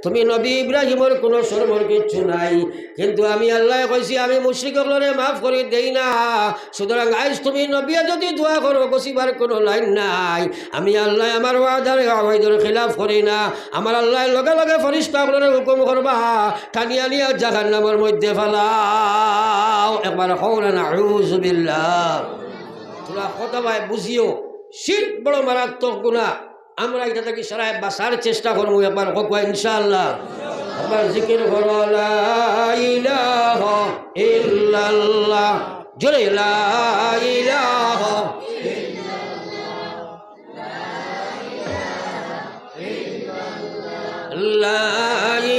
তুমি নবী ইব্রাহিমের কোনো শরমর কিচ্ছু নাই, কিন্তু আমি আল্লাহ কইছি আমি মুশরিকগুলোরে মাফ করে দেই না। সুতরাং আজ তুমি নবী যদি দোয়া করো গসিবার কোনো লাইন নাই। আমি আল্লাহ আমার ওয়াদার ওয়াইদের খিলাফ করি না। আমার আল্লাহ লগে লগে ফেরেশতাগুলোরে হুকুম করবা টানিয়া নিয়া জাহান্নামের মধ্যে ফেলাও। একবার কওনা নাউযু বিল্লাহ। তোরা কথা ভাই বুঝিও, শিরক বড় মারাত্মক গুনাহ। আমরা এটা থেকে সারায় বাঁচার চেষ্টা করবো। একবার হোক ইনশাআল্লাহ। একবার জিকির করো লা ইলাহা ইল্লাল্লাহ, জোরে লা ইলাহা লা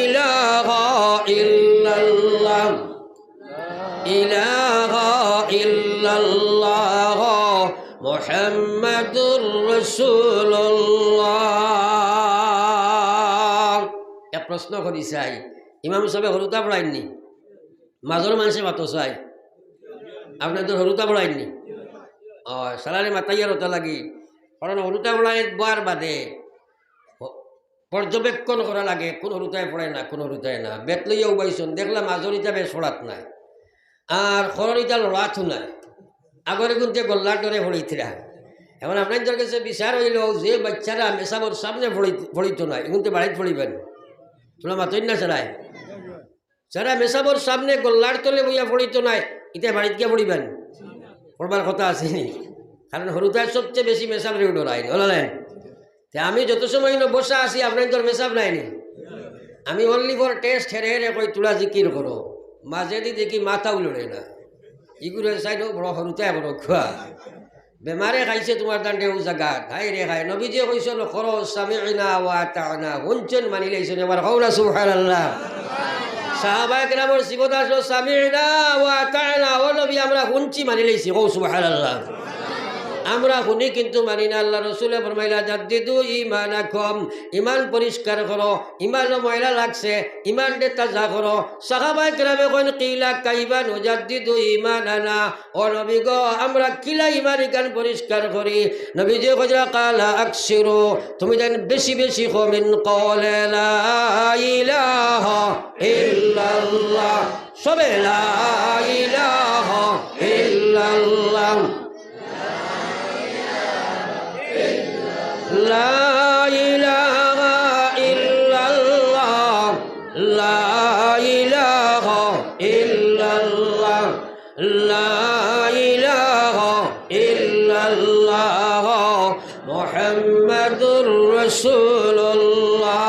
ইলাহা ইল্লাল্লাহ, ইলাহা ইল্লাল্লাহ মুহাম্মাদুর রাসূলুল্লাহ। এক প্রশ্ন করি চাই, ইমাম সাহেব হরুতা পড়াইননি? মাজর মানুষে মাতো চাই, আপনার তো হরুতা পড়াইননি? সালারে মাতাইয়ার হতা লাগি। কারণ হরুতা পড়াই বার বাদে পর্যবেক্ষণ করা লাগে, কোন হরুতায় পড়ায় না, কোন হরুতায় না। বেত লইয়া উবাইছন, দেখলাম মাজরিতা বেশ পড়াত নাই, আর খরিটা লড়াথু নাই। আগরে গুনতে গল্লার ডরে পড়িতরা। এখন আপনার কাছে বিচার হইল যে বাচ্চারা মেসাবর সামনে পড়িত না, এগুনতে বাড়িতে পড়িবেন। তোলা মাতই না সারায়, যারা মেসাবর সামনে গল্লার তলে বইয়া পড়িত নাই, এটা বাড়িতে গিয়ে পড়িবেন? পড়বার কথা আসেনি, কারণ হরুতায় সবচেয়ে বেশি মেসাব রে ডরাই বলেন। আমি যত সময় বসা আছি আপনার তোর মেসাব নাইনি। আমি অনলি ফর টেস্ট হেরে হেরে কই তোলা জিকির করো, মাঝে দি দেখি মাথা উলড়ে না। ইগুলো চাইড বড় সৰুতাই বড় খোৱা বেমাৰে খাইছে তোমাৰ দাণ্ডে ও জাগাত হাই ৰে খাই। নবীজিয়ে কৈছে নখৰ সামি'না ওয়া আতা'না, শুনছেন মানি লাইছেন। এবাৰ কওনা সুবহানাল্লাহ। সাহাবায়ে কেৰামৰ জীৱত আছে সামি'না ওয়া আতা'না, ও নবী আমরা শুনছি মানি লাইছি, কও সুবহানাল্লাহ। আমরা শুনি কিন্তু মানি না। আল্লাহ রসুলে ফরমাইলা জাদ্দিদু ঈমানাকুম, ইমান পরিষ্কার করো, ইমান ময়লা লাগছে, ইমান দে তাজা করো। সাহাবায়ে কেরামে কইন কিলা কাইবা নুজাদ্দিদু ঈমানানা, ও নবী গো আমরা কিলা ইমান ইকান পরিষ্কার করি। নবীজি কইরা কালা আকসিরু, তুমি দেন বেশি বেশি কও মিন কওলা লা ইলাহা ইল্লাল্লাহ, সবে লা ইলাহা ইল্লাল্লাহ, লা ইলাহা ইল্লাল্লাহ, লা ইলাহা ইল্লাল্লাহ, লা ইলাহা ইল্লাল্লাহ মুহাম্মাদুর রাসূলুল্লাহ।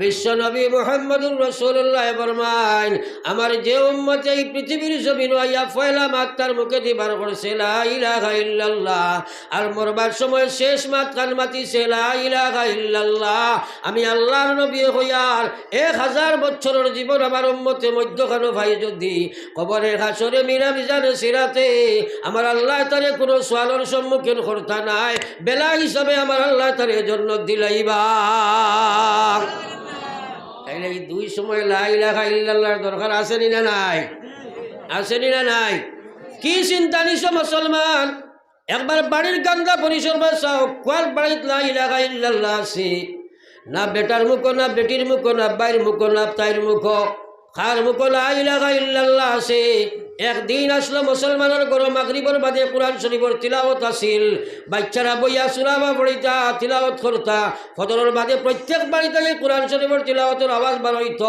বিশ্বনবী মুহাম্মদুর রাসূলুল্লাহ ফরমান, আমার যে উম্মত এই পৃথিবীর জমিন আইয়া পয়লা মাত্রার মুখে দিবার করছে লা ইলাহা ইল্লাল্লাহ, আর মরবার সময় শেষ মাত্রার মাতিছে লা ইলাহা ইল্লাল্লাহ, আমি আল্লাহর নবী হইয়ার 1000 বছরের জীবন আমার উম্মতে মধ্যখানো ভাই যদি কবরে হাসরে মিরা মিজানে সিরাতে আমার আল্লাহ তারে কোনো সওয়ালের সম্মুখীন করতা নাই, বেলা হিসাবে আমার আল্লাহ তারে জন্য দিলাইবা। তাইলে এই দুই সময় লা ইলাহা ইল্লাল্লাহর দরকার আসেনি না নাই? আসেনি না নাই? কি চিন্তা নিছো মুসলমান? একবার বাড়ির গান্দা পরিসর বাসাও, কোয়ার বাড়িতে লা ইলাহা ইল্লাল্লাহ আছে না? বেটার মুখ না, বেটির মুখ না, বাইর মুখ না, তাইর মুখ, খার মুখ লা ইলাহা ইল্লাল্লাহ আছে। একদিন আসলো মুসলমানের ঘর, মাগরিবের বাদে কোরআন শরীফের তিলাওয়াত আসিল। বাচ্চারা বইয়া সুরাবা পড়িতা, তিলাওয়াত করতা। ফজরের বাদে প্রত্যেক বাড়িতে কোরআন শরীফের তিলাওয়াতের আওয়াজ বার হইত।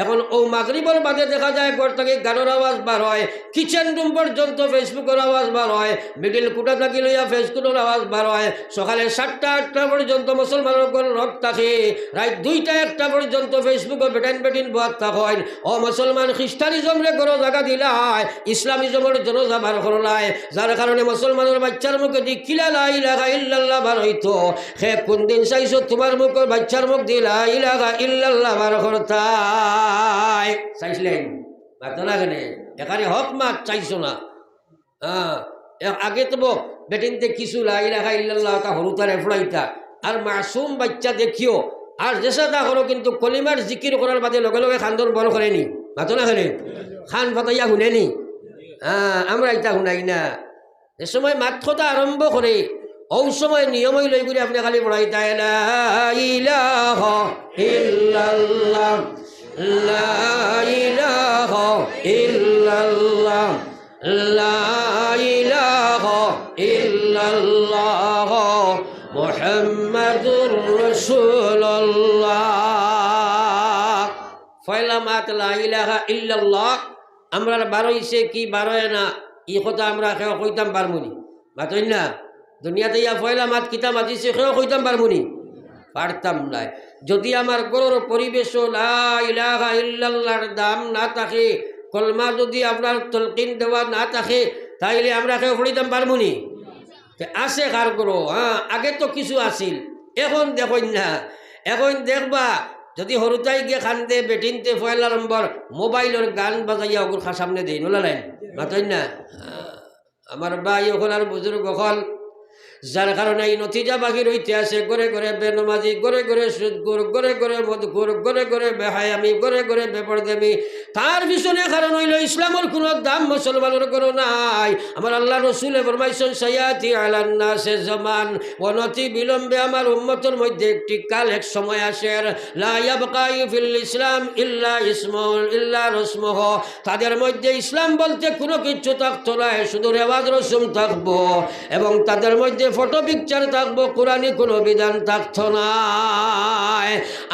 এখন ও মাগরিবের বাদে দেখা যায় ঘর থেকে গানের আওয়াজ বার হয়, কিচেন রুম পর্যন্ত ফেসবুকের আওয়াজ বার হয়, মিডিল কুটা থাকি লইয়া ফেসবুকের আওয়াজ বার হয়। সকালে 7টা 8টা পর্যন্ত মুসলমানের ঘর রক থাকে, রাত 2টা 1টা পর্যন্ত ফেসবুকে বেটাইন বেটিন বাদ থাকেন। ও মুসলমান খ্রিস্টানিজম রে ঘর জায়গা দিলাই, ইসলামিজমের জনজা বার করলাই, যার কারণে মুসলমানের বাচ্চার মুখে দি কিলা লা ইলাহা ইল্লাল্লাহ বার হইতো। সে কোন দিন চাইছো তোমার মুখের বাচ্চার মুখ দি লা ইলাহা ইল্লাল্লাহ বার করতাই? চাইছিলেন মাতো না কেন? এখানে হক মাত চাইছো না। আগে তো বেটিনতে কিছু লা ইলাহা ইল্লাল্লাহ তা হরুতারে ফড়াইতা, আর মাসুম বাচ্চা দেখিও আর যেসা তা করো, কিন্তু কলিমার জিকির করার বাদে লগে লগে খান্দন বড় করেনি। মাতো না কেন? খান ফাতাইয়া শুনেনি? আমরা এটা শুনাই না। যে সময় মাত কথা আরম্ভ করে ও সময় নিয়ম হইল এইগুলি আপনি খালি পড়াইতাই লা ইলাহা ইল্লাল্লাহ লা ইলাহা ইল্লাল্লাহ লা ইলাহা ইল্লাল্লাহ মুহাম্মাদুর রাসূলুল্লাহ। পয়লা মাত লা ইলাহা ইল্লাল্লাহ আমরা বারোইছে কি বারোয় না ই কথা আমরা কেউ কইতাম পারমুনি মাতই না দুনিয়াতে ইয়া পয়লা মাত কিতা মাতিছে কেউ কইতাম পারমুনি পারতাম না। যদি আমার গরুর পরিবেশ লা ইলাহা ইল্লাল্লাহর দাম না থাকে, কলমা যদি আপনার তলকিন দেওয়া না থাকে, তাইলে আমরা কেউ পড়িতাম পারমুনি আছে কার করো। হ্যাঁ আগে তো কিছু আসিল, এখন দেখুন না, এখন দেখবা যদি হরুতাই গিয়ে খান্দে বেটিনতে পয়লা নম্বর মোবাইলের গান বাজাইয়া ওগুর সামনে দেই নোলা লাইন মাতই না। আমার ভাই ওখান আর বুজুর্গ হল, যার কারণে এই নতিজা বাকি রইতে আছে। গড়ে গড়ে বেনমাজি, গড়ে গড়ে সুদগুর, গড়ে গড়ে মদগুর, গড়ে গড়ে বেহায়ামি, গড়ে গড়ে বেপরদেমি। তার পিছনে কারণ হইল ইসলামের কোনো দাম মুসলমানের করো নাই। আমার আল্লাহ রসুলে ফরমাইছেন সায়াতি আলান নাসে জামান, অনতি বিলম্বে আমার উম্মতের মধ্যে একটি কাল এক সময় আসে লা ইয়াবকাই ফিল ইসলাম ইল্লা ইসমুল ইল্লা রসমুহ, তাদের মধ্যে ইসলাম বলতে কোনো কিছু থাকতো না, শুধু রেওয়াজ রসুম থাকবো এবং তাদের মধ্যে ফটো পিকচার থাকবো, কোরআনি কোনো বিধান থাকতো না।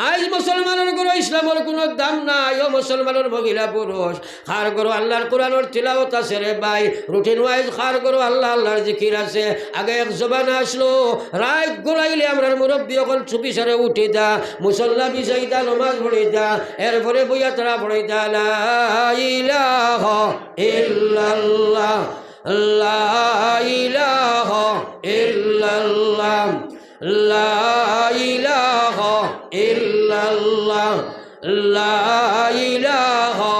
আজ মুসলমানের কোনো ইসলামের কোনো দাম নাই। ও মুসলমানের মহিলা পুরুষ খার করো আল্লাহর কোরআনের তিলাওয়াত আছে রে ভাই, রুটিন ওয়াইজ খার করো আল্লাহ আল্লাহর জিকির আছে। আগে এক জবান আসলো রাত গোলাইলে আমরা মুরব্বী অকল চুপি সারে উঠি দা মুসল্লা বিজাইদা নমাজ পড়ি দা, এরপরে বইয়া তারা পড়ি দা লা ইলাহা ইল্লাল্লাহ লা ইলাহা ইল্লাল্লাহ লা ইলাহা ইল্লাল্লাহ লা ইলাহা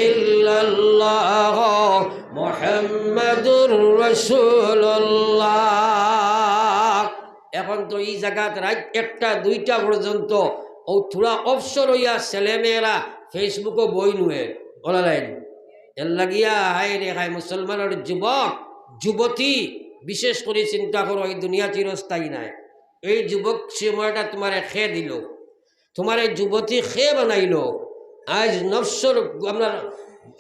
ইল্লাল্লাহ মুহাম্মাদুর রাসূলুল্লাহ। এখন তো এই জায়গাত রাত 1টা 2টা পর্যন্ত ও থোড়া অবসর হইয়া ছেলেমেয়েরা ফেসবুকও বই নুয়ে ওলা লাইন এর লাগিয়া হাই রে হাই মুসলমানের যুবক যুবতী বিশেষ করে চিন্তা করো, এই দুনিয়া চিরস্থায়ী নাই। এই যুবক সময়টা তোমার খেয়ে দিল, তোমার এই যুবতী খেয়ে বানাইল। আজ নফসর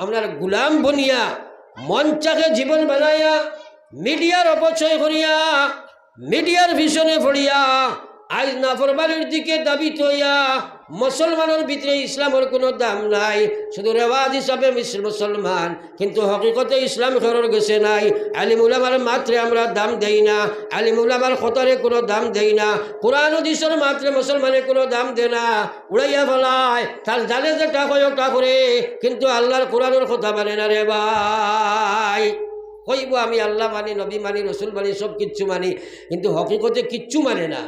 আপনার গুলাম বনিয়া মঞ্চাকে জীবন বানাইয়া মিডিয়ার অপচয় করিয়া মিডিয়ার ভীষণে পড়িয়া আজ নাফরমানের দিকে দাবিত হইয়া মুসলমানের ভিতরে ইসলামের কোনো দাম নাই, শুধু রেওয়াজ হিসাবে মুসলমান, কিন্তু হকিকতে ইসলাম খরর গেছে নাই। আলিম উলামার মাত্রে আমরা দাম দেই না, আলিম উলামার খতরে কোনো দাম দেই না, কোরআন হাদিসের মাত্রে মুসলমানের কোনো দাম দেয় না, উড়াইয়া ফেলায় তার জানে যে টাকা করে, কিন্তু আল্লাহর কোরআনের কথা মানে না রে ভাই। কইব আমি আল্লাহ মানি, নবী মানি, রসুল মানি, সব কিচ্ছু মানি, কিন্তু হকিকতে কিচ্ছু মানে না,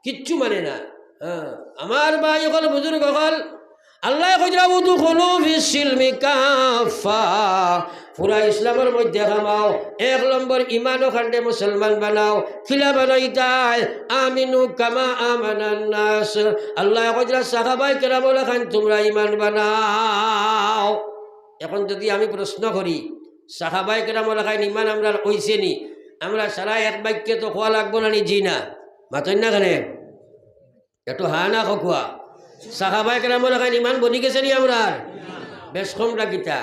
কিচ্ছু মানে না। হ্যাঁ আমার ভাই হল বুজুর্গ হল আল্লাহ পুরা ইসলামের মধ্যে খামাও, 1 নম্বর ইমানও খান্ডে মুসলমান বানাও, খিলা বানাই তাই আমিনু কামা আমানান নাস। আল্লাহ কইরা সাহাবায়ে কেরামরা খান তোমরা ইমান বানাও। এখন যদি আমি প্রশ্ন করি সাহাবায়ে কেরামরা খান ইমান আমরা কইছে নি, আমরা সারা এক বাক্যে তো খোয়া লাগবো না নি? জি না মাতই না কেন একটু হা না খোয়া। সাহাবায়ে কেরামরা খান ইমান বনি গেছে নি আমরা বেশ কমটা গীতা।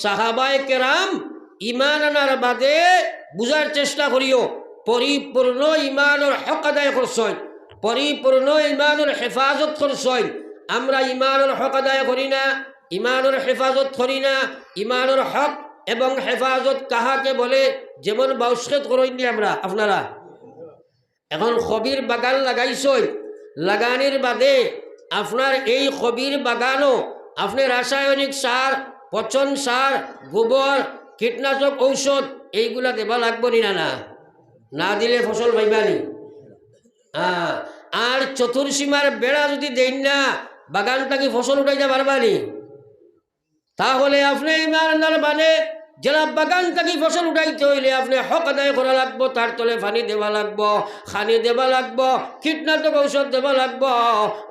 সাহাবায়ে কেরাম ইমান আনার বাদে বুঝার চেষ্টা করিও পরিপূর্ণ ইমানের হক আদায় করছেন, পরিপূর্ণ ইমানের হেফাজত করছেন। আমরা ইমানের হক আদায় করি না, ইমানের হেফাজত করি না। ইমানের হক এবং হেফাজত কাহাকে বলে? যেমন বাউস্কেত করেননি আমরা আপনারা এখন কবির বাগান লাগাইছেন, লাগানির বাদে আপনার এই কবির বাগানও আপনি রাসায়নিক সার, পচন সার, গোবর, কীটনাশক ঔষধ এইগুলা দেবা লাগবো নি? না না দিলে ফসল পাইবানি। আর চতুর্সীমার বেড়া যদি দেন না বাগানটা কি ফসল উঠাইতে পারবানি? তাহলে আপনি ইমানদার মানে যারা বাগান থেকে ফসল উঠাইতে হইলে আপনি হক আদায় করা লাগবো, তার তলে পানি দেওয়া লাগবো, খানি দেওয়া লাগবো, কীটনাশক ঔষধ দেওয়া লাগবো।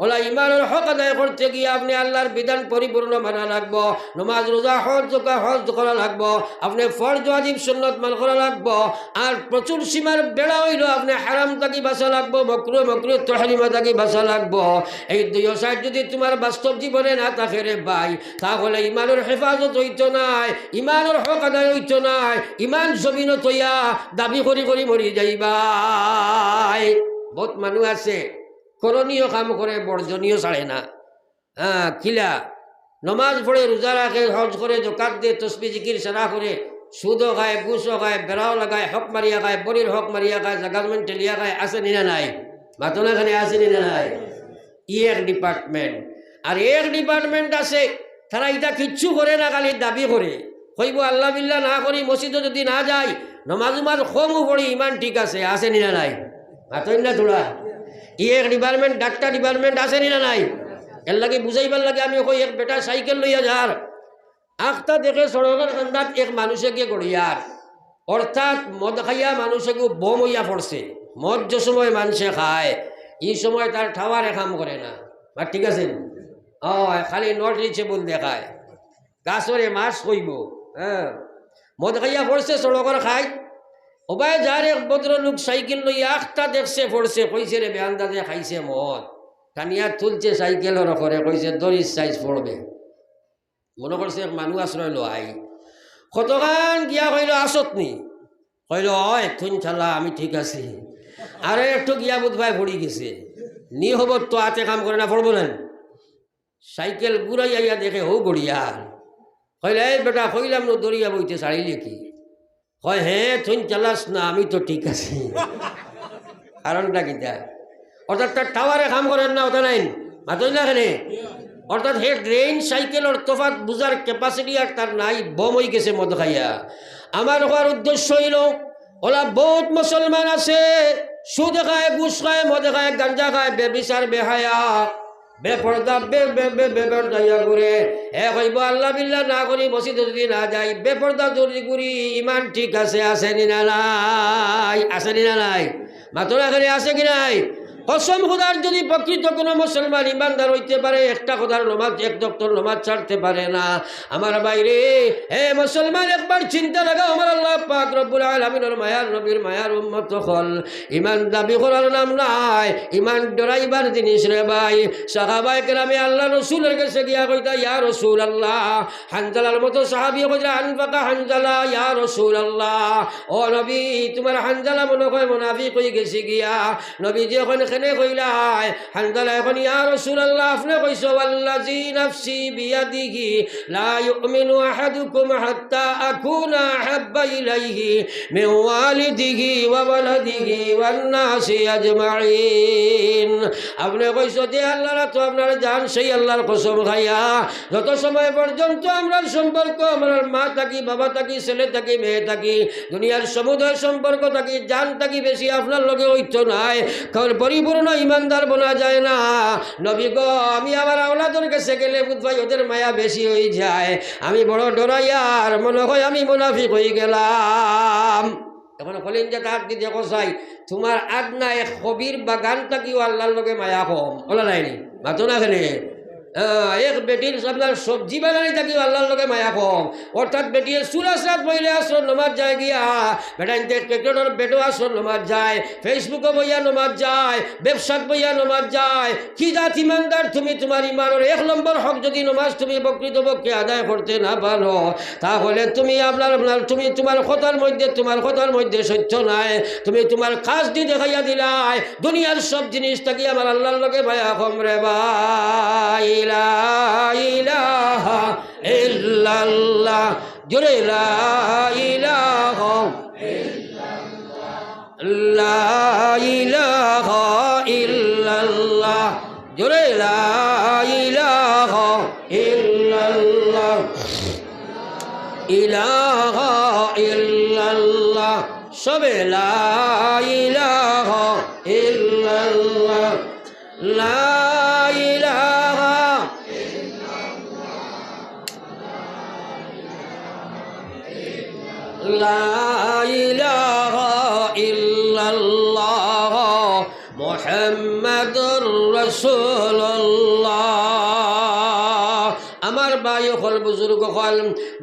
ওলা ইমানের হক আদায় করতে গিয়ে আপনি আল্লাহর বিধান পরিপূর্ণ মানা লাগবো, নমাজ রোজা হজ করা লাগবো, আপনি ফরজ ওয়াজিব সুন্নত মান করা লাগবো। আর প্রচুর সীমার বেড়া হইল আপনি হারাম থাকি বাঁচা লাগবো, মকরুহ তাহরিমা থাকি বাঁচা লাগবো। এই দুই সাইড যদি তোমার বাস্তব জীবনে না থাকে রে ভাই, তাহলে ইমানের হেফাজত হইতো নাই, ইমানের হক আদায় হইতো নাই, ইমান জমিন তৈয়া দাবি করি করি মরি যাইবাই। বহুত মানুষ আছে করণীয় কাম করে বর্জনীয় ছাড়ে না। হ্যাঁ, কিলা নমাজ পড়ে, রোজা রাখে, হজ করে, জকাত দিয়ে, তসবি জিকির সারা করে, সুদও খায়, ঘুষও খায়, বেড়াও লাগায়, হক মারিয়া খায়, বড়ির হক মারিয়া খায়, জাগাজমেন্ট ঠেলিয়া খায়, আছে নিনা নাই? মাতনাখানে আছে নিনা নাই? ই এক ডিপার্টমেন্ট। আর এক ডিপার্টমেন্ট আছে তারা এটা কিচ্ছু করে না, খালি দাবি করে। কইব আল্লাহ বিল্লাহ না করি, মসজিদে যদি না যাই, নমাজ উমাজ কমও পড়ি, ইমান ঠিক আছে নিনা নাই? মাতন না তোরা? ই এক ডিপার্টমেন্ট। ডাক্তার ডিপার্টমেন্ট আছে নিনা নাই? এর লাগে বুঝাইবার লাগে আমি কই, এক বেটা সাইকেল লইয়া যার, আখটা দেখে সড়কের কান্দাত এক মানুষে গিয়ে গড়িয়ার, অর্থাৎ মদ খাইয়া মানুষে বোম হইয়া পড়ছে। মদ যে সময় মানুষে খায়, এই সময় তার ঠাওয়ারে কাম করে না। আর ঠিক আছে, খালি নট রিচেবল দেখায়, গাছরে মাছ কইব। হ্যাঁ, মদ খাইয়া পড়ছে, সড়কের খায়। ওবাই যার এক ভদ্রলোক সাইকেল লইয়া আখটা দেখছে পড়ছে, কইছে রে বেআন্দাজে খাইছে মদ, টানিয়া তুলছে সাইকেলের ওপরে, কইছে দরিস সাইজ পড়বে। মনে করছে এক মানুষ আশ্রয় লো আই, কতখান গিয়া কইল আসত নি? কইল তুই চালা, আমি ঠিক আছি। আরে একটু গিয়া বুধ ভাই পড়ি গেছে, নি হব তো হাতে কাম করে না, পড়বো না। সাইকেল ঘুরাইয়া দেখে হো গড়িয়ার। কইলে এই বেটা, কইলাম নো দরিয়া বইতে ছাড়িলে কি? কয় হ্যাঁ, তুই চালাস না, আমি তো ঠিক আছি। কারণটা কিটা? অর্থাৎ তার টাওয়ারে কাম করেন না, ওটা নাই মাতই না এখানে। অর্থাৎ হে ট্রেন সাইকেলের তফাৎ বুঝার ক্যাপাসিটি আর তার নাই, বম হয়ে গেছে মদ খাইয়া। আমার হওয়ার উদ্দেশ্য হইল, ওলা বহুত মুসলমান আছে সুদ খায়, ঘুষ খায়, মদ খায়, গাঞ্জা খায়, বেবিচার, বেহায়া, বেপর্দা, বেপর্দাইয়া করে। কইব আল্লাহ বিল্লাহ না করি, মসজিদে যদি না যাই, বেপর্দা যদি করি, ইমান ঠিক আছে নি না নাই? আছে নি না নাই? মাত্র এখানে আছে কি নাই? কসম খোদার, যদি প্রকৃত কোনো মুসলমান ইমানদার হইতে পারে, একটা খোদার নমাজ, এক দপ্তর নমাজ ছাড়তে পারে না। আমার বাইরে হে মুসলমান, একবার চিন্তা লাগাও, আমার আল্লাহ পাক রব্বুল আলামিনের মায়ার নবীর মায়ার উম্মত হল। ইমান দাবি করার নাম নাই, ইমান ডরাইবার জিনিস রে ভাই। সাহাবায়ে কেরামে আল্লাহ রসুলের কাছে গিয়া কইতা, ইয়া রাসূলুল্লাহ, হানজালার মতো সাহাবী কইরা, আনফাকা হানজালা ইয়া রাসূলুল্লাহ, ও নবী, তোমার হানজালা মনে হয় মুনাফিক হয়ে গেছে গিয়া। নবীজি এখন কেনে কইলাই? হানজালা এখন, ইয়া রাসূলুল্লাহ, আপনি কইছো, ওয়াল্লাযী নাফসি বিয়াদিহি লা ইউমিনু আহাদুকুম হাত্তা আকুনা আহাব্বা ইলাইহি মিন ওয়ালিদিহি ওয়া ওয়ালাদিহি ওয়ান নাসি আজমাইন। আপনি কইছো যে আল্লাহর তো আপনার জান, সেই আল্লাহর কসম খাইয়া, যত সময় পর্যন্ত আমরা সম্পর্ক, আমার মা থাকি, বাবা থাকি, ছেলে থাকি, মেয়ে থাকি, দুনিয়ার সমুদয় সম্পর্ক থাকি, জান থাকি, বেশি আপনার লগে হইতো নাই, কারণ পরিপূর্ণ ইমানদার বলা যায় না। নবী গো, আমি আমার আওলাদের কাছে গেলে বুধ ভাই ওদের মায়া বেশি হয়ে যায়, আমি বড় ডরাইয়ার, মনে হয় আমি মুনাফিক হয়ে গেলাম। এখন বলেন যে তার দিদি কসাই, তোমার আদনা এক কবির বাগান থাকিও আল্লাহর লগে মায়া কম, ওলা নাইনি? মাতো না খেলে এক বেটির আপনার সবজি বানানি থাকিও আল্লাহর লগে মায়া কম। অর্থাৎ বেটিয়ে সুরাসরাত বইলে আসর নমাজ যায় গিয়া, বেটাইতে ক্রিকেটের বেটো আসর নমাজ যায়, ফেসবুকে বইয়া নমাজ যায়, ব্যবসাত বইয়া নমাজ যায়। কি জাত ইমানদার তুমি? তোমার ইমানের এক নম্বর হক যদি নমাজ তুমি প্রকৃতপক্ষে আদায় করতে না পারো, তাহলে তুমি তুমি তোমার কথার মধ্যে সত্য নাই। তুমি তোমার কাজ দিয়ে দেখাইয়া দিলাই, দুনিয়ার সব জিনিস থাকি আমার আল্লাহর লগে মায়া কম রে ভাই। লা ইলাহা ইল্লাল্লাহ, জোরে লা ইলাহা ইল্লাল্লাহ, লা ইলাহা ইল্লাল্লাহ, জোরে লা ইলাহা ইল্লাল্লাহ, ইলাহা ইল্লাল্লাহ, সবে লা ইলাহা ইল্লাল্লাহ, লা ইলাহা লা ইলাহা ইল্লাল্লাহ মুহাম্মাদুর রাসূলুল্লাহ। আমার ভাই হল বুজুর্গ হল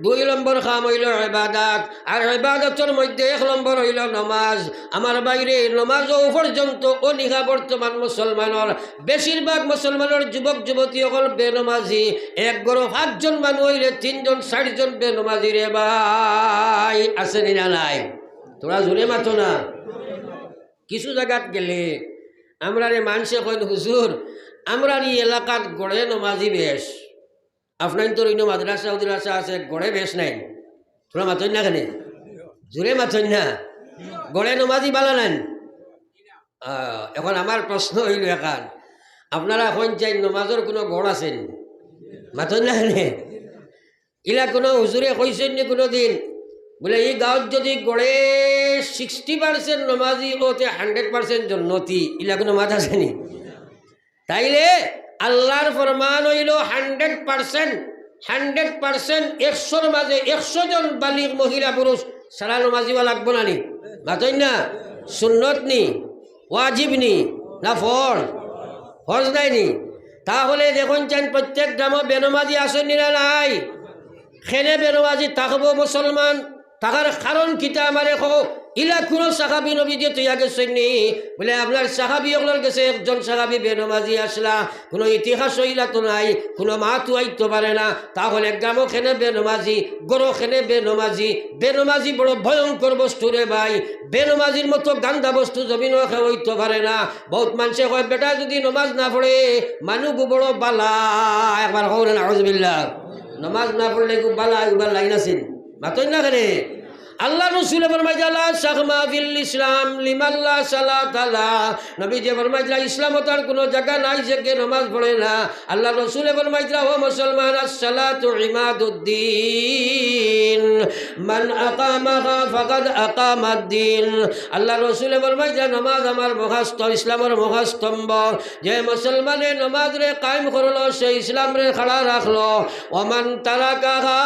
2 নম্বর কাম হইল ইবাদত, আর ইবাদতের মধ্যে 1 নম্বর হইল নমাজ। আমার বাইরে নমাজ পর্যন্ত অনিহা বর্তমান মুসলমানের বেশিরভাগ মুসলমানের যুবক যুবতী হল বেনমাজি। 1 ঘরে 5 জন মানুষ হইলে 3 জন 60 জন বেনমাজি রে ভাই, আছে না নাই? তোরা জোরে মাতো না। কিছু জায়গাত গেলে আমরা রে মানুষে কইন হুজুর আমরা এই এলাকাত গড়ে নমাজি বেশ, আপনার তো ইনো মাদ্রাসা উদ্রাসা আছে, গড়ে বেশ নাই। তোরা মাতই না কেন? জোরে মাতই না। গড়ে নমাজি বালা নেন। এখন আমার প্রশ্ন হইল এখান, আপনারা এখন চাই নমাজের কোনো গড় আছেন? মাতই না কেন? ইলা কোনো হুজুরে কইছেন নি কোনো দিন বলে এই গাঁৱত যদি গড়ে 60% নমাজি ওতে 100% জন্নতি, ইলা কোনো মাত আছে নি? তাইলে আল্লাহর ফরমান হইল 100%, 100%, 100-র মাঝে 100 জন বালিগ মহিলা পুরুষ সারা নমাজিওয়া লাগবো না নি? মাতই না। সুন্নত নি, ওয়াজিব নি, না ফরজ নাই নি? তাহলে দেখুন চান প্রত্যেক গ্রামে বেনমাজি আসেন না নাই? খেনে বেনমাজি থাকবো মুসলমান থাকার কারণ কিতা আমারে কো। ইলা কোনো সাহাবি নবী দিয়ে তুই আগে শুননি বলে আপনার সাহাবি ওগুলোর কাছে একজন সাহাবি বেনমাজি আসলা, কোনো ইতিহাস হইলা তো নাই, কোনো মা তো আইতে পারে না। তাহলে গ্রামও খেনে বেনমাজি, গরো খেনে বেনমাজি। বেনমাজি বড় ভয়ঙ্কর বস্তু রে ভাই। বেনমাজির মতো গান্দা বস্তু জমিনও খেয়ে হইতে পারে না। বহুত মানুষে কয় বেটা যদি নমাজ না পড়ে মানুষ বড় বালা। একবার হোক না আউযুবিল্লাহ, নমাজ না পড়লে খুব বালা, উবার লাইন আছেন। মাতই না কেন? আল্লাহ রসুল ফরমাইলা সাখমা ফিল ইসলাম লিমাল্লা সালাত আলা। নবী যে ফরমাইলা ইসলাম তার কোনো জায়গা নাই যে কে নামাজ পড়ে না। আল্লাহ রসুল ফরমাইলা ও মুসলমান আসসালাতু ইমাদুদ্দিন মান আকামাহা ফাকাদ আকামাদ্দিন। আল্লাহ রসুল ফরমাইলা নামাজ আমার মহাস্তম্ভ, ইসলামের মহাস্তম্ভ। যে মুসলমানে নামাজ রে কায়েম করলো সে ইসলাম রে খাড়া রাখলো। ওমান তারাকাহা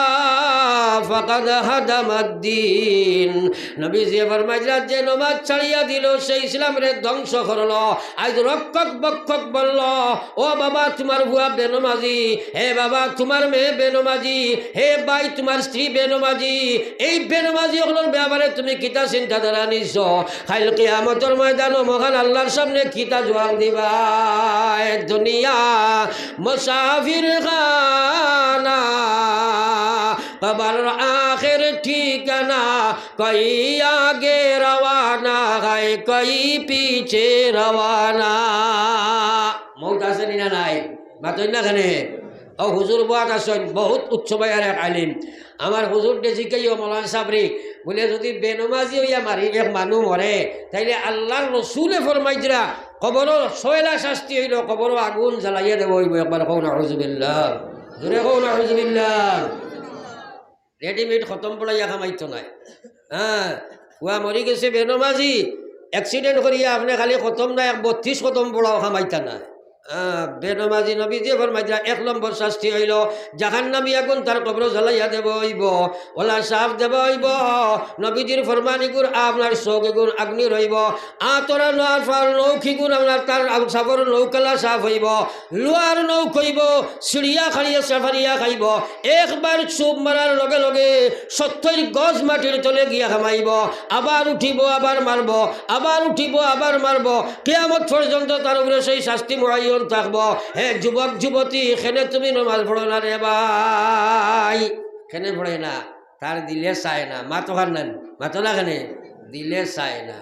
ফাকাদ হাদামাদ্দিন। নবী যে ফরমাইলা যে নামাজ ছাড়িয়া দিল সে ইসলাম রে ধ্বংস করলো। আজ রক্ষক বক্ষক বলল ও বাবা তোমার বুয়া বেনমাজি, হে বাবা তোমার মেয়ে বেনমাজি, হে ভাই তোমার স্ত্রী বেনমাজি। এই বেনমাজি ওগুলোর ব্যাপারে তুমি কিতা চিন্তাধারা নিছ? কাল কিয়ামতের ময়দানে মহান আল্লাহর সামনে কিতা জবাব দিবা? দুনিয়া মুসাফির খানা কবর আখির ঠিকানা, কই আগে রওয়ানা হয় কই পিছে রওয়ানা। মৌত আছে না নাই? মাতই না খানে। ও হুজুর বাদ আসেন বহুত উচ্চ ভাইয়ার এক আলিম। আমার হুজুর ডেজিকাইও মৌলানা সাবরি বলে যদি বেনমাজি হইয়া মারি এক মানুষ মরে তাইলে আল্লাহর রসুলে ফরমাইজরা কবরও 6 শাস্তি হইল, কবরও আগুন জ্বালাইয়া দেব হইব। একবার কও না আউযুবিল্লাহ, জোরে কও না আউযুবিল্লাহ। রেডিমেড খতম পড়াইয়া খামাইতো নাই। হ্যাঁ, কুয়া মরি গেছে বেনমাজি, অ্যাক্সিডেন্ট করিয়া আপনি খালি খতম নাই 32 খতম পড়াও খামাইতা নাই। বেনমাজি নবী যে ফরমাইলা 1 নম্বর শাস্তি হইল জাহান্নামী আগুন তার কবর জ্বালাইয়া দেব হইব, ওলা সাফ দেব হইব। নবীজির ফরমানি গুণ আপনার চৌকি গুণ আগ্নি রইব, আতরা নৌকি গুণ আপনার তার সাগর নৌকালা সাফ হইব, লোয়ার নৌ কইব, চিড়িয়া খাড়িয়া সাফারিয়া খাইব। একবার চুপ মারার লগে লগে 70 গজ মাটির তলে গিয়া খামাইব, আবার উঠিব আবার মারব, আবার উঠিব আবার মারব, কিয়ামত পর্যন্ত তার উপরে সেই শাস্তি মুআয়্যান থাকবো। হে যুবক যুবতী, এখানে তুমি নামাজ পড়ো না রে ভাই, এখানে পড়ে না, তার দিলে চায় না। মাতো খান নেন, মাতো না খানে দিলে চায় না।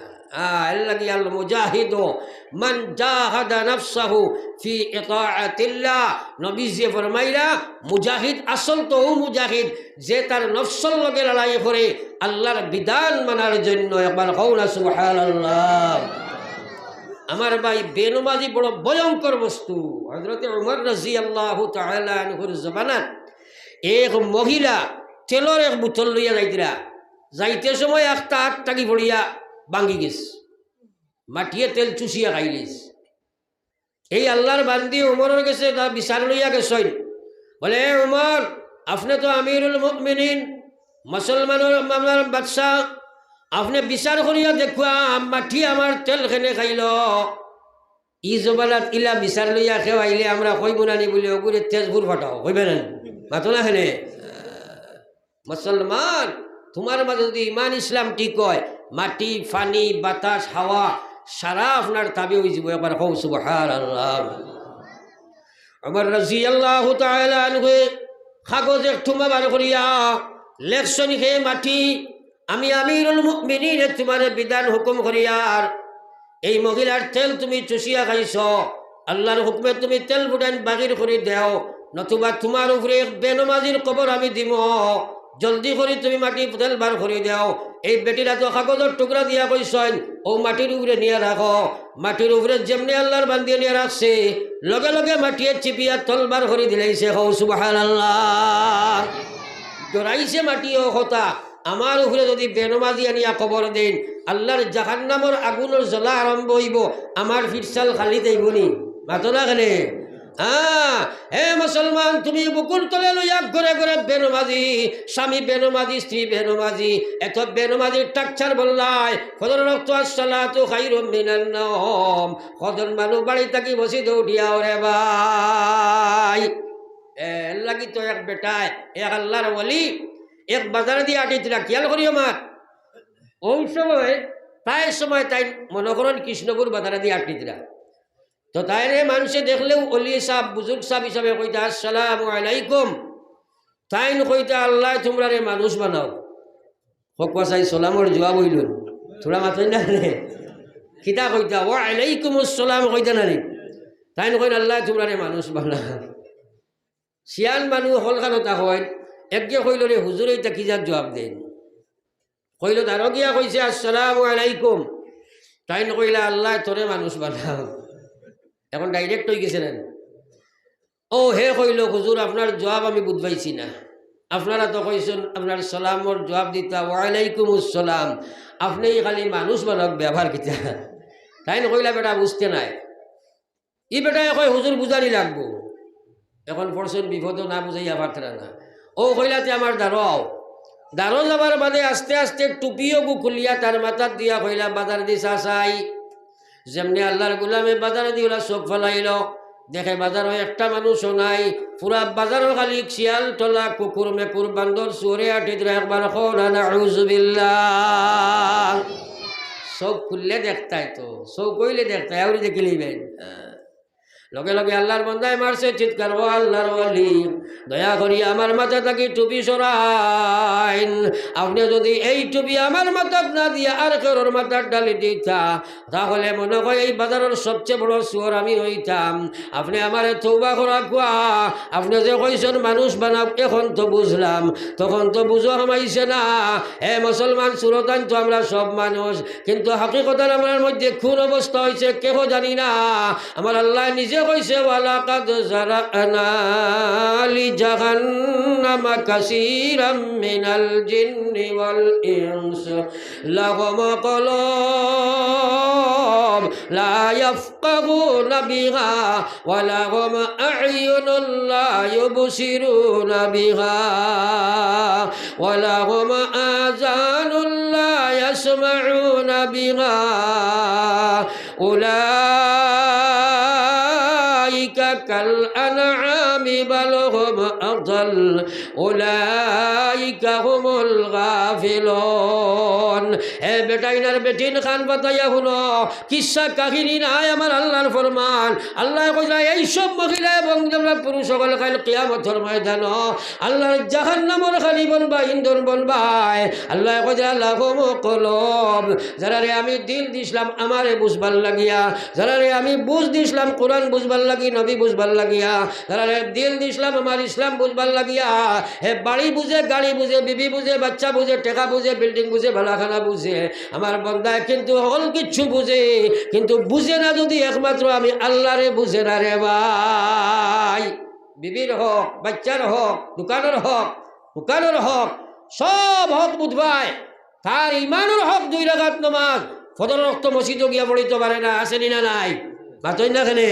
আল মুজাহিদু মান জাহাদা নাফসাহু ফি ইতাআতিল্লাহ। নবীজি ফরমাইলা মুজাহিদ আসল তো মুজাহিদ যে তার নফসের লগে লড়াই করে আল্লাহর বিধান মানার জন্য। একবার কও না সুবহানাল্লাহ। আমার ভাই বেনমাজি বড় ভয়ঙ্কর বস্তু। হযরত উমর রাদিয়াল্লাহু তাআলা আনহুর জমানাত এক মহিলা তেলর এক বোতল লইয়া যাইতিরা, যাইতে সময় একটা হাত টাকি পড়িয়া ভাঙ্গি গেছে, মাটিয়ে তেল চুষিয়া খাইলিস। এই আল্লাহর বান্দি উমরের গেছে বিচার লইয়া গেছেন, বলে উমর আপনি তো আমিরুল মুমিনিন, মুসলমানের আমার বাদশা আপনি বিচার করিয়া দেখুয়া মাটি আমার তেল খেনে খাইল ই জবানাত ইলা বিচার লইয়া খেৱাইলে আমরা কইব নানি বলে ওগুলো তেজপুর ফাটাও কইবে না মাতো না খেনে মুসলমান তোমার মাঝে যদি ইমান ইসলাম ঠিক হয় মাটি পানি বাতাস হাওয়া সারা আপনার তাবে হয়ে যাব একবার হৌ সুবহানাল্লাহ আমার রাদিয়াল্লাহু তাআলা আনহু কাগজে ঠুমা বার করিয়া লেখছনি খেয়ে মাটি আমি আমিরুল মুমিনিন তোমার বিধান হুকুম করিয়ার এই মহিলার তেল তুমি চুষিয়া খাইছ আল্লাহর হুকমে তুমি তেল ফুটান বাগির করে দেও নতুবা তোমার উপরে এক বেনমাজির কবর আমি দিব জলদি করে তুমি মাটি তেল বার করে দেও এই বেটিরা তো কাগজের টুকরা দিয়া কইছেন ও মাটির উপরে নিয়ে রাখো মাটির উপরে যেমনি আল্লাহর বান্দিয়ে নিয়ে রাখছে লগে লগে মাটিয়ে চিপিয়া তল বার করে দিলাইছে হৌ সুবহানাল্লাহ ডরাইছে মাটিও কথা আমার উপরে যদি বেনমাজি আনিয়া কবর দেন আল্লাহর জাহান্নামর আগুনের জ্বলা আরম্ভ হইব আমার ফিরসাল খালি দেবনি মাতো না কেনে হে মুসলমান তুমি বুকুর তলে লইয়া ঘরে ঘরে বেনমাজি স্বামী বেনমাজি স্ত্রী বেনমাজি এত বেনমাজি টাকচার বললাই ফজর রক্ত আসসালাতু খায়রুম মিনান নাওম কজন মানুষ বাড়ি থাকি বসি দৌড়িয়া ওরে ভাই লাগি তো এক বেটায় এক আল্লাহর ওলি এক বাজারে দিয়ে আটিছিলা খেয়াল করিও মা ওই সময় প্রায় সময় তাই মনে করেন কৃষ্ণপুর বাজারে দিয়ে আটিছিলা তো তাইরে মানুষে দেখলেও অলি সাহ বুজুর্গ সাহ হিসাবে কইতা আসসালামু আলাইকুম তাইন কইতা আল্লাহ তোমরা রে মানুষ বানাও হকুয়া চাই সালামর জবাব হইল থোড়া মাতই না রে কিতা কইতা ও আলাইকুম আসসালাম কইতা না রে তাইন কইন আল্লাহ তোমরা রে মানুষ বানাও শিয়ান মানুষ হলখানতা হয় একগে কইল রে হুজুর এইটা কি যার জবাব দেন কইল তারও গিয়া কইছে আসসালামু আলাইকুম তাইন কইলা আল্লাহ তোরে মানুষ বানাও এখন ডাইরেক্ট হয়ে গেছিলেন ও হে কইল হুজুর আপনার জবাব আমি বুঝবাইছি না আপনারা তো কইছেন আপনার সালামর জবাব দিতা ওয়ালাইকুম আসসালাম আপনি খালি মানুষ বানাক ব্যবহার কিতা তাই না কইলা বেটা বুঝতে নাই ই বেটায় কয় হুজুর বুঝানি লাগবো এখন পড়ছেন বিপদ না বুঝাইয়া পারতারা না ও কইলাতে আমার দাঁড়ো যাবার বাদে আস্তে আস্তে টুপিও খুলিয়া তার মাথার দিয়া কইলা বাজার দিছা চাই যেমনি আল্লাহর গুলামে বাজারে দিওলা চোখ ফেলাইল দেখে বাজারও একটা মানুষও নাই পুরা বাজারও খালি শিয়াল টলা কুকুর মেকুর বান্দর চোরে আটিত একবার নাউজুবিল্লাহ চোখ খুললে দেখতাই তো চোখ কইলে দেখতাই আউরি দেখিলিবেন লগে লগে আল্লাহর বন্দায় মারছে চিৎকার ও আল্লাহর ওয়ালি দয়া করি আমার মাথা থাকি টুপি সরাইন আপনি যদি এই টুপি আমার মাথাত না দিয়ে আর কারোর মাথার ডালি দিতা তাহলে মনে হয় এই বাজারের সবচেয়ে বড় চোর আমি হইতাম আপনি আমারে তওবা করা কোয়া আপনি যে কইছেন মানুষ বানাও এখন তো বুঝলাম তখন তো বুঝো হামাইছে না হে মুসলমান সুরতান তো আমরা সব মানুষ কিন্তু হাকিকতার আমার মধ্যে কোন অবস্থা হয়েছে কেহ জানি না আমার আল্লাহ নিজে কইছে ওয়ালাকাদ জারানা লি জাহান্নামা কাসীরাম মিনাল জিন্নি ওয়াল ইনস লাহুম কলব লা ইয়াফকাহুনা বিহা ওয়া লাহুম আ'য়ুনুন লা ইউবসিরুনা বিহা ওয়া লাহুম আযানুন লা ইয়াসমাউনা বিহা كالأنعام بل هم أضل أولئك هم الغافلون বেটাইনার বেটিন খান বাতাইয়া শুনো কিসা কাহিনী নাই আমার আল্লাহর ফরমান আল্লাহ কইলা এই সব মহিলা এবং পুরুষ সকল কাল কিয়ামতের ময়দান আল্লাহর জাহান্নামের খালি বলবা ইন্ধন বলবাই আল্লাহ কইলা লাহুম কলব যারা রে আমি দিল দিছিলাম আমারে বুঝবার লাগিয়া যারা রে আমি বুঝ দিছিলাম কোরআন বুঝবার লাগি নবী বুঝবার লাগিয়া যারা রে দিল দিছিলাম আমার ইসলাম বুঝবার লাগিয়া হে বাড়ি বুঝে গাড়ি বুঝে বিবি বুঝে বাচ্চা বুঝে টাকা বুঝে বিল্ডিং বুঝে ভালাখানা বুঝে আমার বন্দায় কিন্তু হল কিচ্ছু বুঝে কিন্তু বুঝে না যদি একমাত্র আমি আল্লাহরে বুঝে না রে ভাই বিবির হক বাচ্চার হক দোকানের হক সব হক বুঝবাই তার ইমানের হক 2 রাকাত নামাজ ফজর রক্ত মসজিদে গিয়া পড়িতে পারে না আসেনি না নাই মাতই না কেনে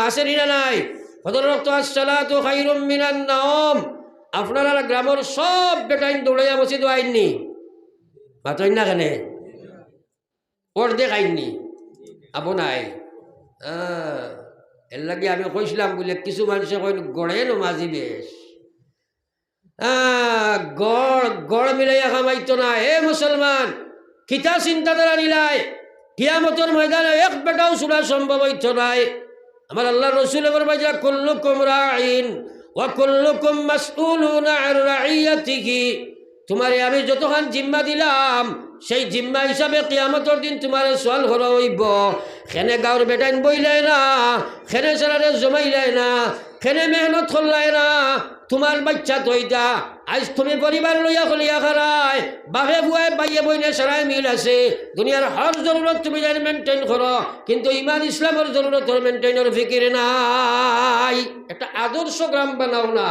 আসেনি না নাই ফজর রক্ত আসসালাতু খায়রুম মিনান নাওম আপনারা গ্রামের সব বেটাইন দৌড়াইয়া মসজিদ আইননি মাতইন না কেন অর্ধেক আইননি আপনাই এর লাগে আমি কইছিলাম বলে কিছু মানুষে কইন গড়ে নমাজি বেশ গড় গড় মিলাইয়া খামাইতো না হে মুসলমান কিতা চিন্তাধারা নিলাই কিয়ামতের ময়দানে এক বেটাও শুনা সম্ভব হইতো নাই আমার আল্লাহ রসুল ফরমাইয়া কুল্লুকুম রাইন ওয়া কুল্লুকুম মাসউলুনা আন রাইয়াতিহি তোমারে আমি যতখান জিম্মা দিলাম সেই জিম্মা হিসাবে কিয়ামতের দিন তোমার সওয়াল করা হইব খেনে গাঁর বেটাইন বইলাই না খেনে সারারে জমাইলাই না খেনে মেহনত করলাই না তোমার বাচ্চা তৈতা আজ তুমি পরিবার লইয়া খলিয়া খারায় বাপে বুয়াই বাইয়ে বইনে সারাই মিল আছে দুনিয়ার হর জরুরত তুমি যেন মেনটেন করো কিন্তু ইমান ইসলামের জরুরত মেনটেনের ফিকির নাই একটা আদর্শ গ্রাম বানাও না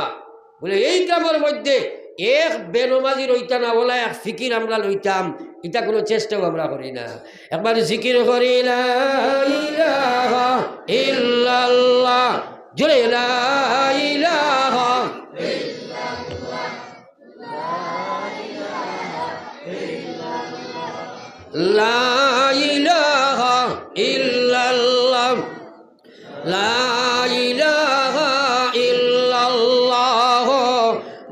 বলে এই গ্রামের মধ্যে এক বেনমাজি রইতা না বলা এক ফিকির আমরা লইতাম এটা কোনো চেষ্টাও আমরা করি না একবার জিকির করি লা ইলাহা ইল্লাল্লাহ জোরে লা ইলাহা লা ইলাহা ইল্লাল্লাহ লা ইলাহা ইল্লাল্লাহ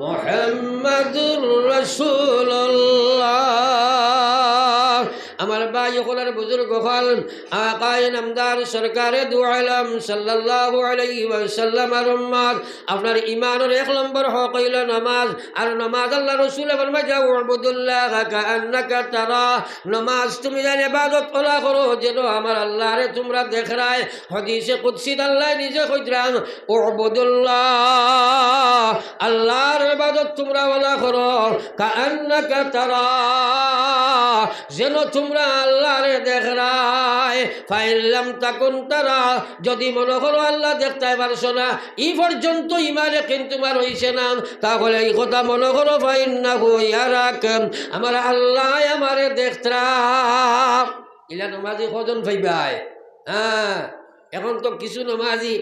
মুহাম্মাদুর রাসূলুল্লাহ আমার ভাই হলার বুজুর্গ হল আকায়ে নামদার সরকারে দু আলম সাল্লাল্লাহু আলাইহি ওয়াসাল্লাম আর উম্মত আপনার ঈমানের এক নম্বর হক হইল নামাজ আর নামাজ আল্লাহ রাসূল ফরমায় উবুদুল্লাহ কাআন্নাকা তারা নামাজ তুমি যেন ইবাদত করা করো যেন আমার আল্লাহরে তোমরা দেখরায় হাদিসে কুদসি আল্লাহ নিজে কইতরান উবুদুল্লাহ আল্লাহর ইবাদত তোমরা ওয়ালা করো কাআন্নাকা তারা যেন তোমরা আল্লাহরে দেখরায় ফাইল্লাম তাকুন তারা যদি মনে করো আল্লাহ দেখতে পারছো না এই পর্যন্ত ইমানে কিন্তু তোমার হইছে না তাহলে এই কথা মনে করো ফাইন্নাহু ইয়ারাকুম আমার আল্লাহ আমারে দেখতরা ইলা নমাজি কজন ভাইবাই এখন তো কিছু নমাজি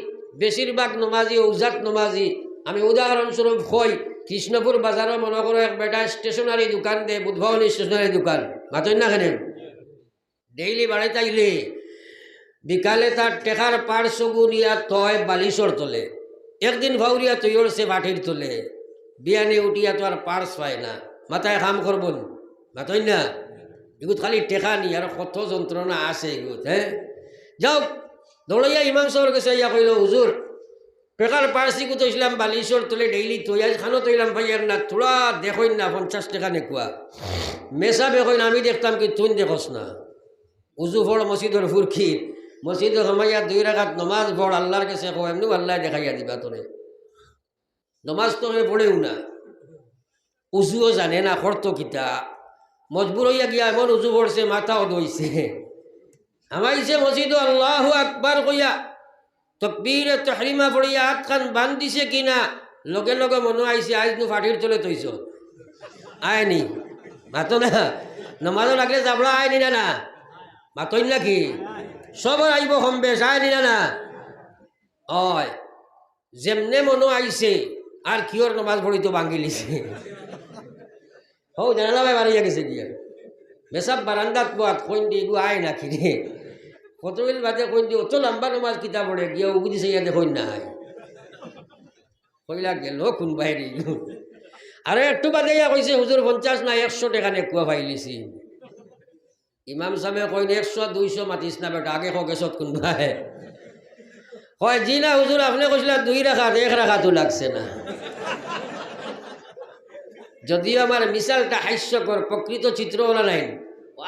বেশিরভাগ নমাজি ঔজাত নমাজি আমি উদাহরণস্বরূপ কই কৃষ্ণপুর বাজারে মনে করো এক বেটা স্টেশনারি দোকান দে বুধভবনী স্টেশনারি দোকান মাতই না কেন ডেইলি বাড়াইতে আইলে বিকালে তার টেকার পার্শ্বগু নিয়া তয় বালিশর তোলে একদিন ভাউরিয়া তৈর সে বাটির তোলে বিয়ানে উঠিয়া তো আর পার্স পায় না মাথায় কাম করবন মাতই না এগুত খালি টেকা নি আর কত যন্ত্রণা আছে এগুত যাও দৌড়াইয়া ইমাম সাহেবের কাছে ইয়া কইল হুজুর টেকার পার্সি কুতো ইসলাম বালিশর তোলে ডেইলি তৈয়াজ খানো তৈলাম ভাইয়ার না তোরা দেখইন না 50 টাকা নেকুয়া মেসা বেকইন আমি দেখতাম কি তুই দেখস না উজু ফড় মসজিদের ফুরখিত মসজিদে হমাইয়া 2 রাকাত নমাজ পড় আল্লাহর কাছে কো এমনি আল্লাহ দেখাইয়া দিবা তোরে নমাজ তো পড়েও না উজুও জানে না খর্ত কিতা মজবুর হইয়া গিয়া এমন উজু পড়ছে মাথাও দইছে আমাইছে মসজিদ আল্লাহু আকবার কইয়া তকবীরে তাহরিমা পড়িয়া হাত খান বান দিছে কিনা লগে লগে মনে আইছে আজ নু ফাটির চলে তৈছ আয়নি মাতো না নমাজও লাগলে যাবড়া আয়নি না মাতইন নাকি সবর আইব কম বেশ আয়নি না হয় যেমনে মনে আইছে আর কিয়র নমাজ পড়ি তো ভাঙ্গি লিছে হো জানালা ভাই বাড়িয়া গেছে গিয়া বেসাব বারান্দাত পোয়াত কইন দি গু আয় নাকি রে কতবিল বাদে কইন দি অত লম্বা নমাজ কিতা পড়ে গিয়া উগুদি সে ইয়াতে কইন না হয় কইলা গেল কোন বাইরে আরে একটু বাদে ইয়া কইছে হুজুর 50 না 100 টাকা নেকুয়া পাইলিছি ইমাম সাহেব কইন 100 200 মাতিস না বেটা আগে কগেছত কোন ভাই হয় জি না হুজুর আপনি কইছিলা 2 রাকাত 1 রাকাতও লাগছে না যদিও আমার মিসালটা হাস্যকর প্রকৃত চিত্র ওলা নাই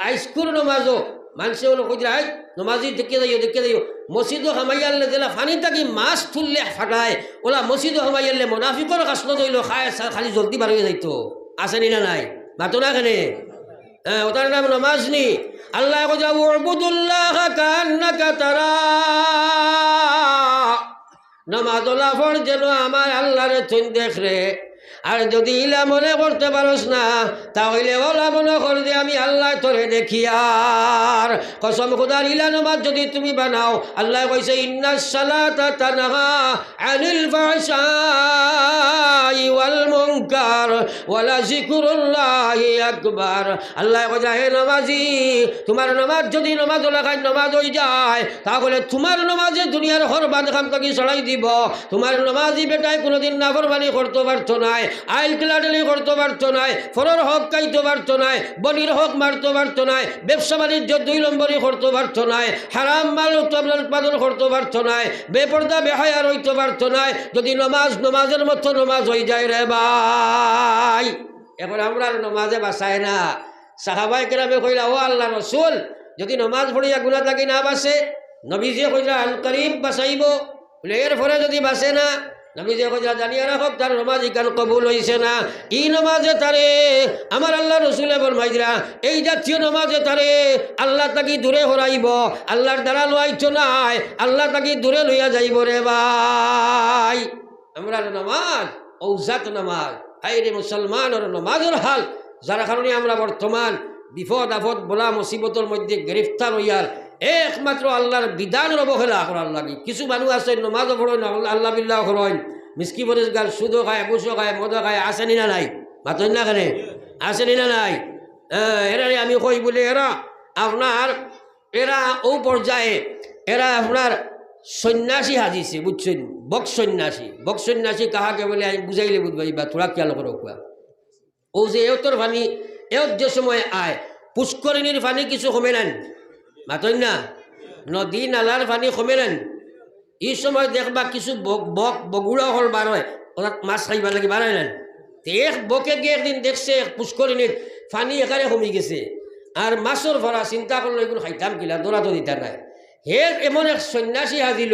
আইস্কুর নমাজও মানুষে হলো কইরা আই নমাজি দেখিয়ে যাইও মসজিদও হামাইয়ালে দিলা ফানি থাকি মাছ তুললে ফাটায় ওলা মসজিদও হামাইয়ালে মুনাফিকর কাসল দইল খায় খালি জলদি বার হয়ে যাইতো আসেনি না নাই মাতো না কেনে ওটার নাম নমাজ নি আল্লাহ কইয়া উবুদুল্লাহ কান্নাকা তারা নমাজ ওলা ফর যেন আমার আল্লাহরে তুই দেখ রে আর যদি ইলা মনে করতে পারস না তাহলে ওলা মনে কর যে আমি আল্লাহ তোরে দেখি আর কসম খুদার ইলা নামাজ যদি তুমি বানাও আল্লাহ কইছে ইন্নাস সালাতা তানহা আনিল ফাহশাই ওয়াল মুনকার মুনকার ওয়ালা যিকরুল্লাহি আকবার। আল্লাহ কয় হে নামাজি, তোমার নামাজ যদি নামাজ লাগায় নামাজ হয়ে যায়, তাহলে তোমার নামাজে দুনিয়ার হরবান খাম তাকে ছড়াই দিব। তোমার নামাজি বেটায় কোনোদিন নাফরমানি করতে পারতো নাই, আইল টেলাটেলি করতে পারতো নাই, ফরর হক খাইতে পারতো নাই, বনির হক মারতে পারতো নাই, ব্যবসা বাণিজ্য 2 নম্বরই করতে পারতো নাই, হারাম মাল উৎপাদন করতে পারতো নাই, বেপর্দা বেহায়া রইতে পারতো নাই, যদি নমাজের মতো নমাজ হয়ে যায় রে ভাই। এখন আমরা নমাজে বাঁচায় না। সাহাবায়ে কেরামে কইলা, ও আল্লাহ রসুল, যদি নমাজ পড়িয়া গুনাহ থাকি না বাঁচে, নবীজি কইলা আল করিম বাঁচাইব। বলে এর পরে যদি বাঁচে না, নবীজি কইলা জানিয়া রাখক তার নমাজ ইকান কবুল হইছে না। ই নমাজে তারে আমার আল্লাহ রসুলে ফরমাইরা, এই জাতীয় নমাজে তারে আল্লাহ তাকে দূরে হরাইব, আল্লাহর দ্বারা লইতো নাই, আল্লাহ তাকে দূরে লইয়া যাইব রে ভাই। আমরা নমাজ ঔজাত নমাজ, হাইরে মুসলমানের নমাজের হাল, যার কারণে আমরা বর্তমান বিপদ আপদ বলা মুসিবতের মধ্যে গ্রেফতার হইয়ার একমাত্র আল্লাহর বিধানের অবহেলা করার লাগে। কিছু মানুষ আছে নমাজও পড়েন, আল্লাহ বিল্লাহ করেন, মিসকি পরিষ্কার সুদও খায়, ঘুষও খায়, মদও খায়, আসেনি না নাই? মাতন না কেন? আসেনি না নাই? এরারে আমি কই বলে এরা ও পর্যায়ে এরা আপনার সন্ন্যাসী হাজিছে, বুঝছেন? বক সন্ন্যাসী কাহাকে বলে আমি বুঝাইলে বুঝবাই বা তোরা খেয়াল করো কুয়া। ও যে এওতর পানি এওত যে সময় আয়, পুষ্করিণীর পানি কিছু কমে নেন, মাতন না? নদী নালার পানি কমে নেন, এই সময় দেখবা কিছু বগুড়া হল বার হয়, ওরা মাছ খাইবার লাগে বাড়াই নেন। এক বকে গিয়ে একদিন দেখছে পুষ্করিণীর পানি এখানে কমে গেছে, আর মাছর ভরা চিন্তা করলো এগুলো খাইতাম কিলা, দৌড়া তো দিতা নাই। হে এমন এক সন্ন্যাসী হাজিল,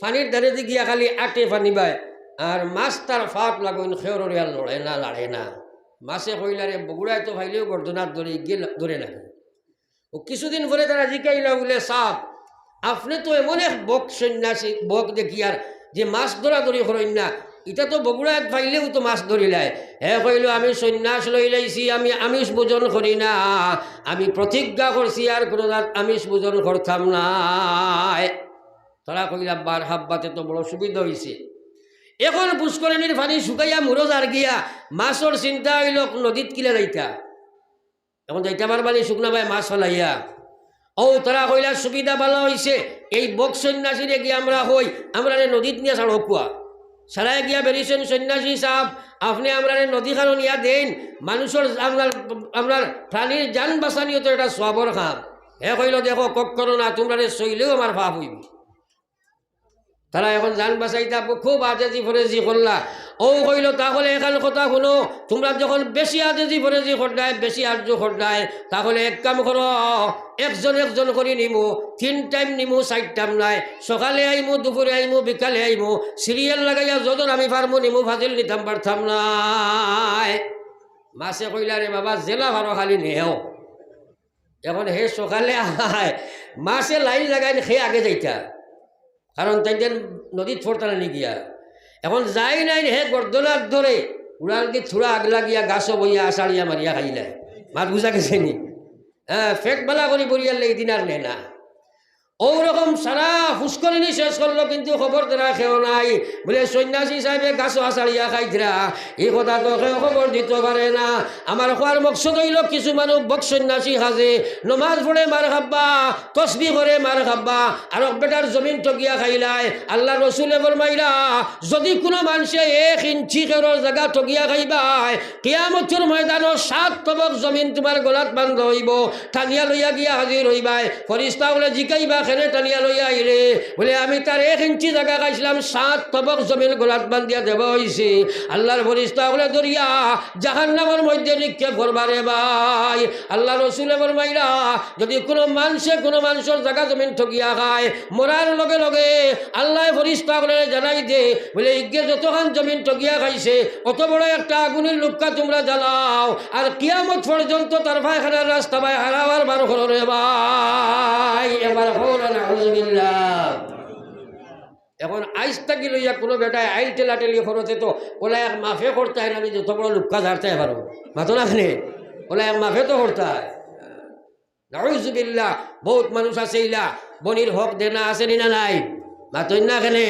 পানির ধারে দিয়ে গিয়া খালি আটে পানি বায়, আর মাছ তার ফাট লাগুন খেয়রে আর লাড়ে না। মাছে কইলারে বগুড়ায় তো ভাইলেও গর্দনার ধরে গিয়ে ধরে না। ও কিছুদিন পরে তারা জিকাইলা, বলে সাপ আপনি তো এমন এক বক সন্ন্যাসী বক দেখি আর যে মাছ ধরাধরি করেন না, এটা তো বগুড়ায় পাইলেও তো মাছ ধরিলায়। হে কইল আমি সন্ন্যাস লই লাইছি, আমি আমিষ ভোজন করি না, আমি প্রতিজ্ঞা করছি আর কোনো আমিষ ভোজন করতাম না। তারা কইলা বার হাব্বাতে তো বড় সুবিধা হয়েছে। এখন পুষ্করিণীর পানি শুকাইয়া মুরো যার গিয়া, মাছর চিন্তা হইল নদীত কিলা যাইতা, এখন যাইতে পারবানি শুকনা ভাই মাছ ফেলাইয়া। ও তারা কইলা সুবিধা ভালো হয়েছে, এই বক সন্ন্যাসীরে গিয়ে আমরা হই, আমরা নদীত নিয়ে ছাড়ো কুয়া সারাই গিয়া বেরিয়েছেন সন্ন্যাসী সাহেব, আপনি আমরা নদী খানো নিয়া দেন, মানুষের আপনার প্রাণীর যান বাঁচানিও তো এটা সবর খাম। হে কইল দেখো কক করো না, তোমরা চইলেও আমার ভাব হইব। তারা এখন যান বাঁচাইতা খুব আজেজি ফরেজি করলা। ও কইল তাহলে এখানে কথা শুনো, তোমরা যখন বেশি আজেজি ফরেজি করদায়, বেশি আর্য করদায়, তাহলে এক কাম করো, একজন করে নিমু, 3 টাইম নিমু, 4 টাইম নাই, সকালে আইমু, দুপুরে আইমু, বিকালে আইমু, সিরিয়াল লাগাইয়া যখন আমি পারমু নিমু, ফাজিল নিতাম পারতাম নাই। মাছে কইলা রে বাবা জেলা ভালো খালি নেও। এখন হে সকালে আয়, মাছে লাইন লাগাই সে আগে যাইতা, কারণ তাই নদীত ফোরতানা নি গিয়া। এখন যাই নাই হে গর্দনার ধরে উড়াল দিয়ে থুড়া আগলা গিয়া গাছও বইয়া আষাড়িয়া মারিয়া খাইলে, মাছ বুঝা গেছে নি? ফেট বেলা করি বরিয়ার লেগে দিন আর নে না। ওরকম সারা পুষ্করিণী শেষ করলো, কিন্তু খবর তারা খেও নাই। বলে সন্ন্যাসী সাহেবে গাছও আষাড়িয়া খাইতরা, এই কথা তো কেউ খবর দিতে পারে না। আমার খোয়ার মকসদ হইল কিছু মানুষ বক সন্ন্যাসী সাজে, নমাজ পড়ে মার খাব্বা, তসবি করে মার খাব্বা, আর বেটার জমিন ঠকিয়া খাইলায়। আল্লাহ রসুলে ফরমাইলা, যদি কোনো মানুষে 1 ইঞ্চি কেরোর জায়গা ঠকিয়া খাইবায়, কিয়ামতের ময়দানো 7 তবক জমিন তোমার গলাত বান্ধ হইব, টানিয়া লইয়া গিয়া হাজির হইবায়। ফরিস্তা বলে জিকাইবা খেলে টানিয়া লইয়া আইলে, বলে আমি তার 1 ইঞ্চি জায়গা খাইছিলাম, 7 তবক জমিন গলাত বান্ধিয়া দেব হইছে। আল্লাহর ফরিস্তা বলে দরিয়া জাহান্নামের মধ্যে নিক্ষেপ করবারে ভাই। আল্লাহ রসুলে ফরমাইলা, যদি কোনো মানুষের জায়গা জমিন ঠকিয়া খায়, মরার লগে লগে আল্লাহ ফরিস্তা বলে জানাই দে, বলে ইগে যতখান জমিন ঠকিয়া খাইছে অত বড় একটা আগুনের লুক্কা তোমরা জ্বালাও, আর কিয়ামত পর্যন্ত তার ভাইখানার রাস্তা ভাই হারাবার বার হলো রে ভাই। এবার এখন আইস থাকি লইয়া কোনো বেটায় আইল টেলাটেলি খরচে তো ওলা এক মাফে করতে হয় না, আমি যত বড় লুক্কা ঝাড়তে পারো মাতো না খানে, ওলা এক মাফে তো করতে হয়। নাউজুবিল্লাহ, বহুত মানুষ আছে ইলা বনির হক দেনা আছে না নাই, মাতই না খানে।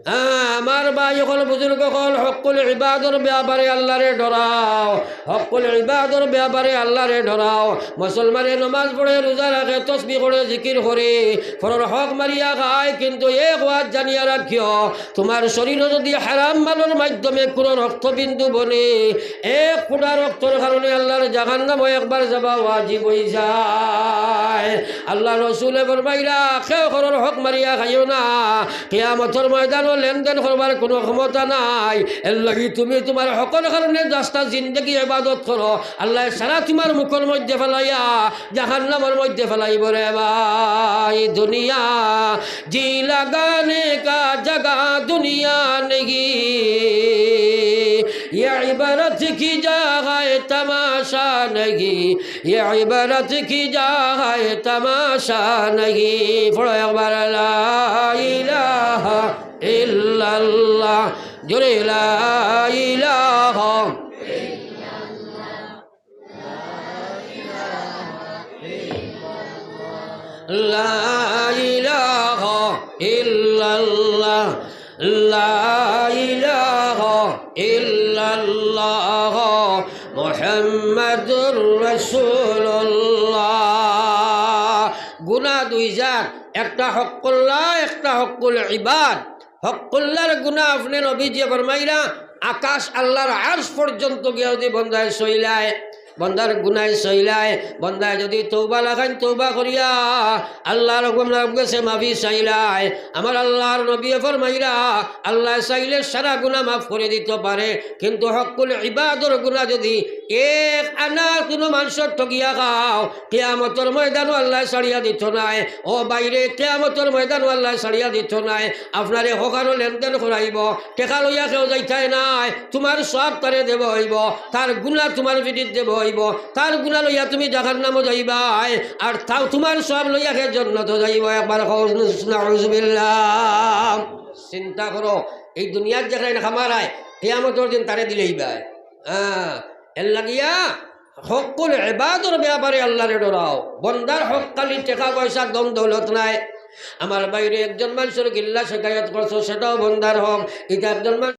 আমার ভাই হল বুজুর্গ হল হকুল ইবাদর ব্যাপারে আল্লাহরে ডরাও, হকুল ইবাদর ব্যাপারে আল্লাহরে ডরাও। মুসলমানে নমাজ পড়ে, রোজা রাখে, তসবিহ করে, জিকির করে, ফরর হক মারিয়া খায়, কিন্তু এক ওয়াজ জানিয়া রাখিও, তোমার শরীরে যদি হারাম মালের মাধ্যমে কোনো রক্তবিন্দু বনে, এক ফুটা রক্তর কারণে আল্লাহর জাহান্নামে একবার যাবা ওয়াজিব হয়ে যায়। আল্লাহ রসুলে ফরমাইরা কেউ ফরর হক মারিয়া খাইও না, কিয়ামতের ময়দান লেনদেন করবার কোনো ক্ষমতা নাই। এর লাগি তুমি তোমার হকর কারণে রাস্তা জিন্দগি ইবাদত করো, আল্লাহ সারা তোমার মুখের মধ্যে ফেলাইয়া জাহান্নামের মধ্যে ফেলাইব রে ভাই। দুনিয়া জি লাগানে কা জাগা দুনিয়া নেগি, ये इबारत की जगह तमाशा नहीं, ये इबारत की जगह तमाशा नहीं। पढ़ो एक बार ला इलाहा इल्लल्लाह, जोरे ला इलाहा ला इलाहा इल्लल्लाह, ला इलाहा इल्लल्लाह मुहम्मदुर রাসূলুল্লাহ। গুনাহ দুই জাত, একটা হকুল্লাহ, একটা হকুল ইবাদ। হকুল্লাহর গুনাহ আপনি নবীজি ফরমাইরা আকাশ আল্লাহর আরশ পর্যন্ত গিয়ে যদি বন্দায় সইলায়, বন্দার গুনায় সইলায়, বন্দায় যদি তৌবা লাগান, তৌবা করিয়া আল্লাহর কাছে মাফি চাইলায়, আমার আল্লাহর নবী ফরমাইরা আল্লাহ চাইলে সারা গুনাহ মাফ করে দিতে পারে। কিন্তু হকুল ইবাদর গুনাহ যদি এক আনা কোনো মানুষের ঠগিয়া খাও, কিয়ামতের ময়দানও আল্লাহ ছাড়িয়া দিত নাই। ও বাইরে, কিয়ামতের ময়দানও আল্লাহ ছাড়িয়া দিত নাই। আপনারে হকারও লেনদেন করাইব, টেকা লইয়া কেউ যাইতাই নাই, তোমার সব তারে দেব হইব, তার গুনাহ তোমার পিঠিত দেব হইব, তার গুনাহ লইয়া তুমি জাহান্নামে যাইবাই, আর তাও তোমার সব লইয়া কে জান্নাতে যাইব। একবার নাউযুবিল্লাহ। চিন্তা করো, এই দুনিয়ার যেখানে খামারায় কিয়ামতের দিন তারে দিলেই বাই। এর লাগিয়া হকুল ইবাদর ব্যাপারে আল্লাহরে ডরাও। বন্দার হক খালি টাকা পয়সা দম দৌলত নাই। আমার বাইরে একজন মানুষের গিল্লা শেখায়ত করছো, সেটাও বন্দার হক। এটা একজন